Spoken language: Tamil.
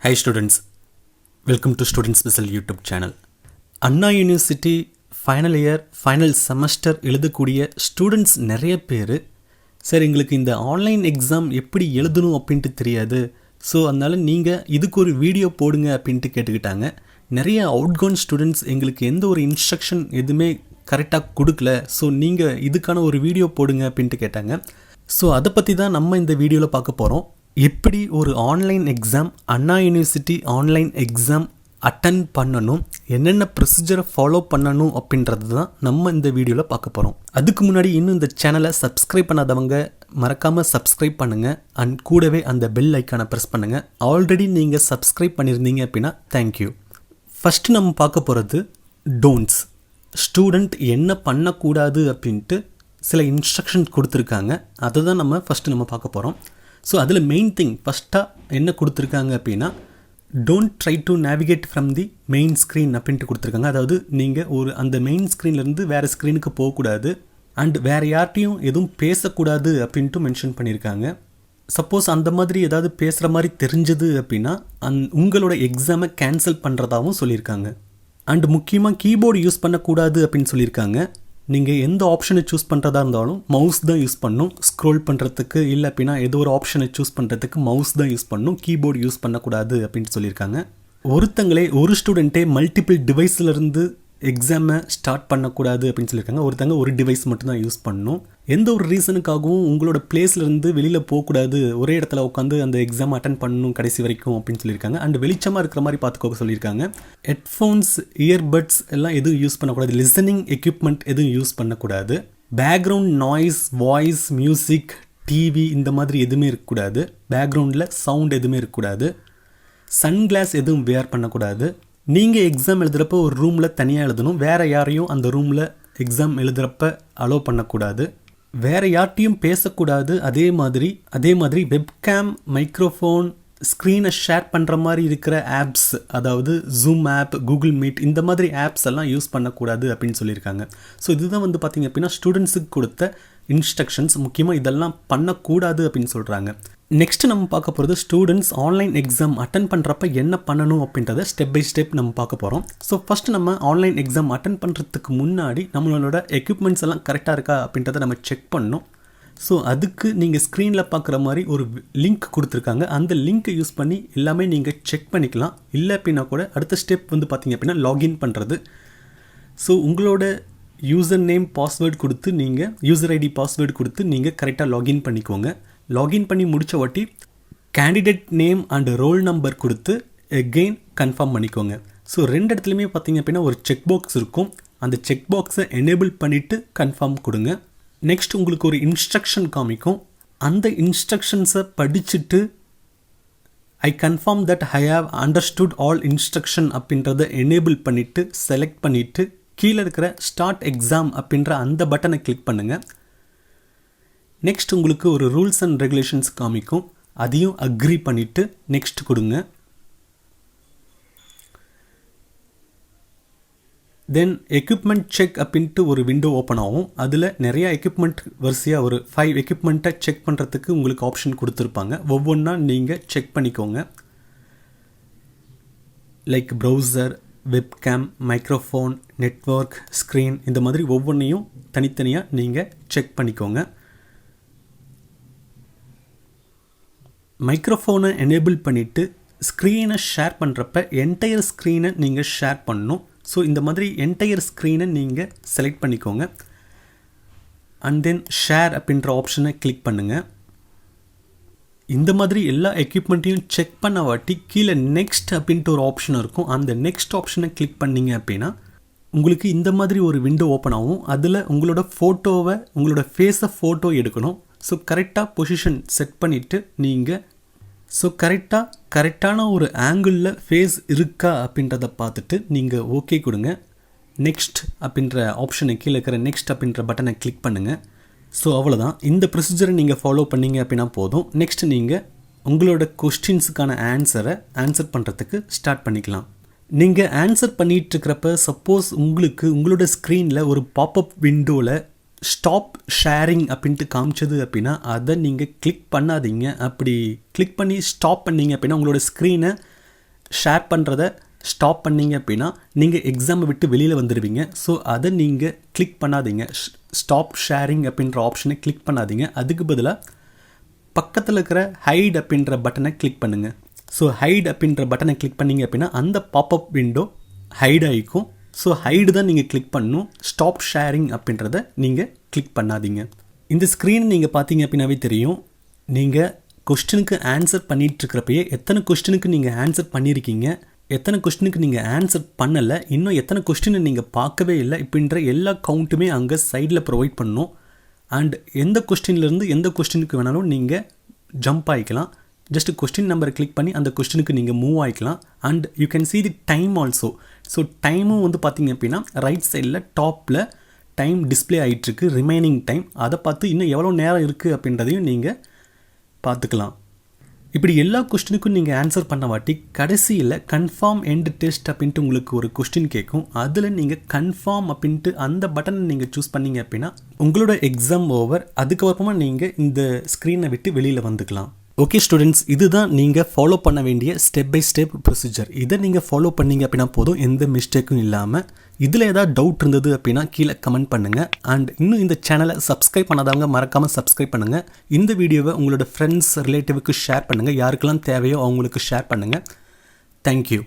Hi students, welcome to Student Special YouTube channel. Anna University final year, final semester எழுதக்கூடிய ஸ்டூடெண்ட்ஸ் நிறைய பேர் சார் எங்களுக்கு இந்த ஆன்லைன் எக்ஸாம் எப்படி எழுதணும் அப்படின்ட்டு தெரியாது, ஸோ அதனால் நீங்கள் இதுக்கு ஒரு வீடியோ போடுங்க அப்படின்ட்டு கேட்டுக்கிட்டாங்க. நிறைய அவுட்கோன் ஸ்டூடெண்ட்ஸ் எங்களுக்கு எந்த ஒரு இன்ஸ்ட்ரக்ஷன் எதுவுமே கரெக்டாக கொடுக்கல, ஸோ நீங்கள் இதுக்கான ஒரு வீடியோ போடுங்க அப்படின்ட்டு கேட்டாங்க. ஸோ அதை பற்றி தான் நம்ம இந்த வீடியோவில் பார்க்க போகிறோம். எப்படி ஒரு ஆன்லைன் எக்ஸாம், அண்ணா யூனிவர்சிட்டி ஆன்லைன் எக்ஸாம் அட்டன் பண்ணணும், என்னென்ன ப்ரொசீஜரை ஃபாலோ பண்ணணும் அப்படின்றது தான் நம்ம இந்த வீடியோவில் பார்க்க போகிறோம். அதுக்கு முன்னாடி இன்னும் இந்த சேனலை சப்ஸ்கிரைப் பண்ணாதவங்க மறக்காமல் சப்ஸ்கிரைப் பண்ணுங்கள் அண்ட் கூடவே அந்த பெல் ஐக்கானை ப்ரெஸ் பண்ணுங்கள். ஆல்ரெடி நீங்கள் சப்ஸ்கிரைப் பண்ணியிருந்தீங்க அப்படின்னா தேங்க்யூ. ஃபஸ்ட்டு நம்ம பார்க்க போகிறது டோன்ட்ஸ். ஸ்டூடெண்ட் என்ன பண்ணக்கூடாது அப்படின்ட்டு சில இன்ஸ்ட்ரக்ஷன் கொடுத்துருக்காங்க, அதை தான் நம்ம ஃபஸ்ட்டு நம்ம பார்க்க போகிறோம். ஸோ அதில் மெயின் திங் ஃபஸ்ட்டாக என்ன கொடுத்துருக்காங்க அப்படின்னா, don't try to navigate from the main screen அப்படின்ட்டு கொடுத்துருக்காங்க. அதாவது நீங்கள் அந்த மெயின் ஸ்க்ரீன்லேருந்து வேறு ஸ்க்ரீனுக்கு போகக்கூடாது அண்ட் வேறு யார்ட்டையும் எதுவும் பேசக்கூடாது அப்படின்ட்டு மென்ஷன் பண்ணியிருக்காங்க. சப்போஸ் அந்த மாதிரி ஏதாவது பேசுகிற மாதிரி தெரிஞ்சது அப்படின்னா உங்களோட எக்ஸாமை கேன்சல் பண்ணுறதாகவும் சொல்லியிருக்காங்க. அண்ட் முக்கியமாக கீபோர்டு யூஸ் பண்ணக்கூடாது அப்படின்னு சொல்லியிருக்காங்க. நீங்கள் எந்த ஆப்ஷனை சூஸ் பண்ணுறதா இருந்தாலும் மவுஸ் தான் யூஸ் பண்ணணும். ஸ்க்ரோல் பண்ணுறதுக்கு இல்லை அப்படின்னா ஏதோ ஒரு ஆப்ஷனை சூஸ் பண்ணுறதுக்கு மவுஸ் தான் யூஸ் பண்ணணும், கீபோர்டு யூஸ் பண்ணக்கூடாது அப்படின்னு சொல்லியிருக்காங்க. ஒரு ஸ்டூடெண்ட்டே மல்டிபிள் டிவைஸ்லேருந்து எக்ஸாமை ஸ்டார்ட் பண்ணக்கூடாது அப்படின்னு சொல்லியிருக்காங்க. ஒருத்தங்க ஒரு டிவைஸ் மட்டும்தான் யூஸ் பண்ணணும். எந்த ஒரு ரீசனுக்காகவும் உங்களோட பிளேஸ்லேருந்து வெளியில் போகக்கூடாது, ஒரே இடத்துல உட்காந்து அந்த எக்ஸாம் அட்டன் பண்ணணும் கடைசி வரைக்கும் அப்படின்னு சொல்லியிருக்காங்க. அண்ட் வெளிச்சமாக இருக்கிற மாதிரி பார்த்துக்கோக்க சொல்லியிருக்காங்க. ஹெட்ஃபோன்ஸ், இயர்பட்ஸ் எல்லாம் எதுவும் யூஸ் பண்ணக்கூடாது. லிசனிங் எக்யூப்மெண்ட் எதுவும் யூஸ் பண்ணக்கூடாது. Background noise, voice, music, TV இந்த மாதிரி எதுவுமே இருக்கக்கூடாது. பேக்ரவுண்டில் சவுண்ட் எதுவுமே இருக்கக்கூடாது. சன்கிளாஸ் எதுவும் வேர் பண்ணக்கூடாது. நீங்கள் எக்ஸாம் எழுதுகிறப்ப ஒரு ரூமில் தனியாக எழுதணும், வேறு யாரையும் அந்த ரூமில் எக்ஸாம் எழுதுகிறப்ப அலோவ் பண்ணக்கூடாது. வேறு யார்ட்டையும் பேசக்கூடாது. அதே மாதிரி வெப்கேம், மைக்ரோஃபோன், ஸ்க்ரீனை ஷேர் பண்ணுற மாதிரி இருக்கிற ஆப்ஸ், அதாவது ஜூம் ஆப், கூகுள் மீட் இந்த மாதிரி ஆப்ஸ் எல்லாம் யூஸ் பண்ணக்கூடாது அப்படின்னு சொல்லியிருக்காங்க. ஸோ இதுதான் பார்த்திங்க அப்படின்னா ஸ்டூடெண்ட்ஸுக்கு கொடுத்த இன்ஸ்ட்ரக்ஷன்ஸ். முக்கியமாக இதெல்லாம் பண்ணக்கூடாது அப்படின்னு சொல்கிறாங்க. நெக்ஸ்ட் நம்ம பார்க்க போகிறது ஸ்டூடெண்ட்ஸ் ஆன்லைன் எக்ஸாம் அட்டன் பண்ணுறப்ப என்ன பண்ணணும் அப்படின்றத ஸ்டெப் பை ஸ்டெப் நம்ம பார்க்க போகிறோம். ஸோ ஃபஸ்ட்டு நம்ம ஆன்லைன் எக்ஸாம் அட்டன் பண்ணுறதுக்கு முன்னாடி நம்மளோட எக்யூப்மெண்ட்ஸ் எல்லாம் கரெக்டாக இருக்கா அப்படின்றத நம்ம செக் பண்ணணும். ஸோ அதுக்கு நீங்கள் ஸ்க்ரீனில் பார்க்குற மாதிரி ஒரு லிங்க் கொடுத்துருக்காங்க. அந்த லிங்க்கை யூஸ் பண்ணி எல்லாமே நீங்கள் செக் பண்ணிக்கலாம். இல்லை அப்படின்னா கூட அடுத்த ஸ்டெப் பார்த்திங்க அப்படின்னா லாகின் பண்ணுறது. ஸோ உங்களோட யூசர் நேம், பாஸ்வேர்டு கொடுத்து நீங்கள் யூசர் ஐடி பாஸ்வேர்டு கொடுத்து நீங்கள் கரெக்டாக லாகின் பண்ணிக்கோங்க. லாகின் பண்ணி முடித்த வாட்டி candidate name and roll number கொடுத்து எகெயின் கன்ஃபார்ம் பண்ணிக்கோங்க. ஸோ ரெண்டு இடத்துலையுமே பார்த்திங்க அப்படின்னா ஒரு செக் பாக்ஸ் இருக்கும். அந்த செக் பாக்ஸை எனேபிள் பண்ணிவிட்டு கன்ஃபார்ம் கொடுங்க. நெக்ஸ்ட் உங்களுக்கு ஒரு இன்ஸ்ட்ரக்ஷன் காமிக்கும். அந்த இன்ஸ்ட்ரக்ஷன்ஸை படிச்சுட்டு ஐ confirm that I have understood all instruction அப்படின்றத எனேபிள் பண்ணிவிட்டு செலக்ட் பண்ணிவிட்டு கீழே இருக்கிற ஸ்டார்ட் எக்ஸாம் அப்படின்ற அந்த பட்டனை கிளிக் பண்ணுங்கள். நெக்ஸ்ட் உங்களுக்கு ஒரு ரூல்ஸ் அண்ட் ரெகுலேஷன்ஸ் காமிக்கும், அதையும் அக்ரி பண்ணிவிட்டு நெக்ஸ்ட் கொடுங்க. தென் எக்யூப்மெண்ட் செக் அப்படின்ட்டு ஒரு விண்டோ ஓப்பன் ஆகும். அதில் நிறையா எக்யூப்மெண்ட் வரிசையாக ஒரு 5 எக்யூப்மெண்ட்டை செக் பண்ணுறதுக்கு உங்களுக்கு ஆப்ஷன் கொடுத்துருப்பாங்க. ஒவ்வொன்றா நீங்கள் செக் பண்ணிக்கோங்க. Like browser, webcam, microphone, network, screen இந்த மாதிரி ஒவ்வொன்றையும் தனித்தனியாக நீங்கள் செக் பண்ணிக்கோங்க. மைக்ரோஃபோனை எனேபிள் பண்ணிவிட்டு ஸ்க்ரீனை ஷேர் பண்ணுறப்ப என்டையர் ஸ்க்ரீனை நீங்கள் ஷேர் பண்ணணும். ஸோ இந்த மாதிரி என்டையர் ஸ்க்ரீனை நீங்கள் செலக்ட் பண்ணிக்கோங்க. அண்ட் தென் ஷேர் அப்படின்ற ஆப்ஷனை கிளிக் பண்ணுங்கள். இந்த மாதிரி எல்லா எக்யூப்மெண்ட்டையும் செக் பண்ண வாட்டி கீழே நெக்ஸ்ட் அப்படின்ட்டு ஒரு ஆப்ஷன் இருக்கும். அந்த நெக்ஸ்ட் ஆப்ஷனை கிளிக் பண்ணிங்க அப்படின்னா உங்களுக்கு இந்த மாதிரி ஒரு விண்டோ ஓப்பன் ஆகும். அதில் உங்களோட ஃபோட்டோவை, உங்களோட ஃபேஸை ஃபோட்டோ எடுக்கணும். ஸோ கரெக்டாக பொசிஷன் செட் பண்ணிவிட்டு நீங்கள் கரெக்டான ஒரு ஆங்கிளில் ஃபேஸ் இருக்கா அப்படின்றத பார்த்துட்டு நீங்கள் ஓகே கொடுங்க. நெக்ஸ்ட் அப்படின்ற ஆப்ஷனை கீழே இருக்கிற நெக்ஸ்ட் அப்படின்ற பட்டனை கிளிக் பண்ணுங்கள். ஸோ அவ்வளோதான். இந்த ப்ரொசீஜரை நீங்கள் ஃபாலோ பண்ணீங்க அப்படின்னா போதும். நெக்ஸ்ட் நீங்கள் உங்களோட கொஸ்டின்ஸுக்கான ஆன்சர் பண்ணுறதுக்கு ஸ்டார்ட் பண்ணிக்கலாம். நீங்கள் ஆன்சர் பண்ணிகிட்ருக்கிறப்ப சப்போஸ் உங்களோட ஸ்க்ரீனில் ஒரு பாப்அப் விண்டோவில் ஸ்டாப் ஷேரிங் அப்படின்ட்டு காமிச்சது அப்படின்னா அதை நீங்கள் கிளிக் பண்ணாதீங்க. அப்படி கிளிக் பண்ணி ஸ்டாப் பண்ணிங்க அப்படின்னா உங்களோட ஸ்க்ரீனை ஷேர் பண்ணுறத ஸ்டாப் பண்ணிங்க அப்படின்னா நீங்கள் எக்ஸாமை விட்டு வெளியில் வந்துடுவீங்க. ஸோ அதை நீங்கள் கிளிக் பண்ணாதீங்க. ஸ்டாப் ஷேரிங் அப்படின்ற ஆப்ஷனை கிளிக் பண்ணாதீங்க. அதுக்கு பதிலாக பக்கத்தில் இருக்கிற ஹைட் அப்படின்ற பட்டனை கிளிக் பண்ணுங்கள். ஸோ ஹைட் அப்படின்ற பட்டனை கிளிக் பண்ணிங்க அப்படின்னா அந்த பாப்அப் விண்டோ ஹைட் ஆகிக்கும். ஸோ ஹைடு தான் நீங்கள் கிளிக் பண்ணணும். ஸ்டாப் ஷேரிங் அப்படின்றத நீங்கள் கிளிக் பண்ணாதீங்க. இந்த ஸ்க்ரீன் நீங்கள் பார்த்தீங்க அப்படின்னாவே தெரியும், நீங்கள் கொஸ்டினுக்கு ஆன்சர் பண்ணிகிட்ருக்கிறப்பயே எத்தனை கொஸ்டினுக்கு நீங்கள் ஆன்சர் பண்ணியிருக்கீங்க, எத்தனை கொஸ்டினுக்கு நீங்கள் ஆன்சர் பண்ணலை, இன்னும் எத்தனை கொஸ்டினை நீங்கள் பார்க்கவே இல்லை இப்படின்ற எல்லா கவுண்ட்டுமே அங்கே சைடில் ப்ரொவைட் பண்ணணும். அண்ட் எந்த கொஸ்டின்லேருந்து எந்த கொஸ்டினுக்கு வேணாலும் நீங்கள் ஜம்ப் ஆகிக்கலாம். ஜஸ்ட் கொஸ்டின் நம்பரை கிளிக் பண்ணி அந்த கொஸ்டினுக்கு நீங்கள் மூவ் ஆகிக்கலாம். And you can see the time also. So டைமும் வந்து பார்த்திங்க அப்படின்னா ரைட் சைடில் டாப்பில் டைம் டிஸ்பிளே ஆகிட்டுருக்கு, ரிமைனிங் டைம். அதை பார்த்து இன்னும் எவ்வளோ நேரம் இருக்குது அப்படின்றதையும் நீங்கள் பார்த்துக்கலாம். இப்படி எல்லா கொஸ்டினுக்கும் நீங்கள் ஆன்சர் பண்ண வாட்டி கடைசியில் கன்ஃபார்ம் எண்ட் டெஸ்ட் அப்படின்ட்டு உங்களுக்கு ஒரு கொஸ்டின் கேட்கும். அதில் நீங்கள் கன்ஃபார்ம் அப்படின்ட்டு அந்த பட்டனை நீங்கள் சூஸ் பண்ணிங்க அப்படின்னா உங்களோட எக்ஸாம் ஓவர். அதுக்கப்புறமா நீங்கள் இந்த ஸ்க்ரீனை விட்டு வெளியில் வந்துக்கலாம். ஓகே ஸ்டூடெண்ட்ஸ், இதுதான் நீங்கள் ஃபாலோ பண்ண வேண்டிய ஸ்டெப் பை ஸ்டெப் ப்ரொசீஜர். இதை நீங்கள் ஃபாலோ பண்ணிங்க அப்படின்னா போதும், எந்த மிஸ்டேக்கும் இல்லாமல். இதில் ஏதாவது டவுட் இருந்தது அப்படின்னா கீழே கமெண்ட் பண்ணுங்கள். அண்ட் இன்னும் இந்த சேனலை சப்ஸ்கிரைப் பண்ணாதவங்க மறக்காமல் சப்ஸ்கிரைப் பண்ணுங்கள். இந்த வீடியோவை உங்களோட ஃப்ரெண்ட்ஸ் ரிலேட்டிவ்க்கு ஷேர் பண்ணுங்கள். யாருக்கெல்லாம் தேவையோ அவங்களுக்கு ஷேர் பண்ணுங்கள். தேங்க்யூ.